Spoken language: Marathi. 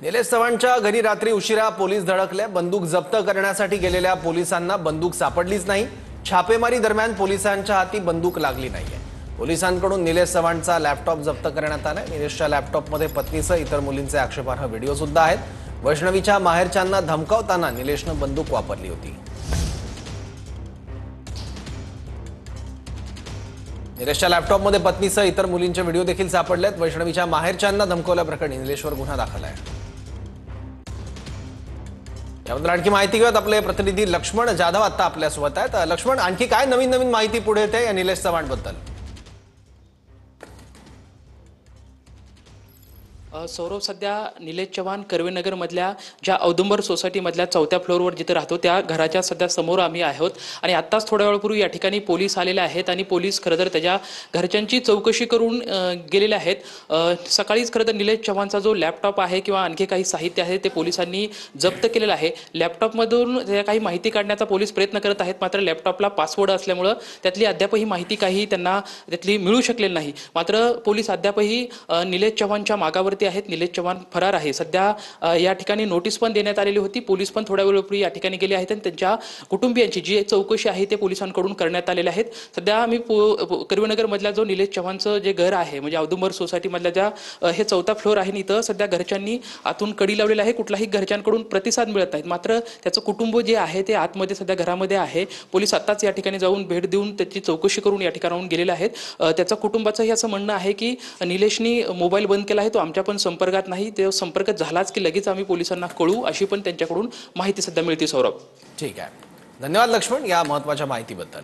निलेश चव्हाणच्या घरी रात्री उशिरा पोलीस धडकले। बंदूक जप्त करण्यासाठी गेलेल्या पोलिसांना बंदूक सापडलीच नाही। छापेमारी दरम्यान पोलिसांच्या हाती बंदूक लागली नाहीये। पोलिसांकडून निलेश चव्हाणचा लॅपटॉप जप्त करण्यात आलाय। निलेशच्या लॅपटॉपमध्ये पत्नीसह इतर मुलींचे आक्षेपार्ह व्हिडिओ सुद्धा आहेत। वैष्णवीच्या माहेरच्यांना धमकावताना निलेशने बंदूक वापरली होती। निलेशच्या लॅपटॉपमध्ये पत्नीसह इतर मुलींचे व्हिडिओ देखील सापडलेत। वैष्णवीच्या माहेरच्यांना धमकावल्याप्रकरणी निलेशवर गुन्हा दाखल आहे। याबद्दल आणखी माहिती घेऊयात। आपले प्रतिनिधी लक्ष्मण जाधव आता आपल्यासोबत आहेत। लक्ष्मण, आणखी काय नवीन माहिती पुढे येते या निलेश चव्हाण बद्दल? सौरभ, सध्या निलेश चव्हाण कर्वेनगर मधल्या ज्या औदुंबर सोसायटी मधल्या 4थ्या फ्लोअरवर जिथे राहतो त्या घराच्या सध्या समोर आम्ही आहोत आणि आत्ताच थोड्या वेळापूर्वी या ठिकाणी पोलीस आलेले आहेत आणि पोलीस खरं तर त्याच्या घरच्यांची चौकशी करून गेलेले आहेत। सकाळीच खरं तर निलेश चव्हाणचा जो लॅपटॉप आहे किंवा आणखी काही साहित्य आहे ते पोलिसांनी जप्त केलेलं आहे। लॅपटॉपमधून काही माहिती काढण्याचा पोलीस प्रयत्न करत आहेत, मात्र लॅपटॉपला पासवर्ड असल्यामुळे त्यातली अद्यापही माहिती काही त्यांना त्यातली मिळू शकलेली नाही। मात्र पोलीस अद्यापही निलेश चव्हाणच्या मागावरती आहेत। निलेश चव्हाण फरार आहे। सध्या या ठिकाणी नोटीस पण देण्यात आलेली होती। पोलीस पण थोड्या वेळापूर्वी या ठिकाणी गेले आहेत आणि त्यांच्या कुटुंबियांची जी चौकशी आहे ते पोलिसांकडून करण्यात आलेले आहेत। सध्या आम्ही कर्वेनगर मधल्या जो निलेश चव्हाणचं जे घर आहे म्हणजे औदुंबर सोसायटी मधल्या ज्या हे 4था फ्लोअर आहे, इथं सध्या घरच्यांनी आतून कडी लावलेला आहे। कुठलाही घरच्यांकडून प्रतिसाद मिळत नाही। मात्र त्याचं कुटुंब जे आहे ते आतमध्ये सध्या घरामध्ये आहे। पोलीस आताच या ठिकाणी जाऊन भेट देऊन त्याची चौकशी करून या ठिकाणाहून गेलेले आहेत। त्याचं कुटुंबाचंही असं म्हणणं आहे की निलेशनी मोबाईल बंद केला आहे, तो आमच्या पण संपर्कात नाही। ते संपर्क झालाच की लगेच आम्ही पोलिसांना कळवू अशी पण त्यांच्याकडून माहिती सध्या मिळते। सौरभ, ठीक आहे, धन्यवाद लक्ष्मण या महत्त्वाच्या माहितीबद्दल।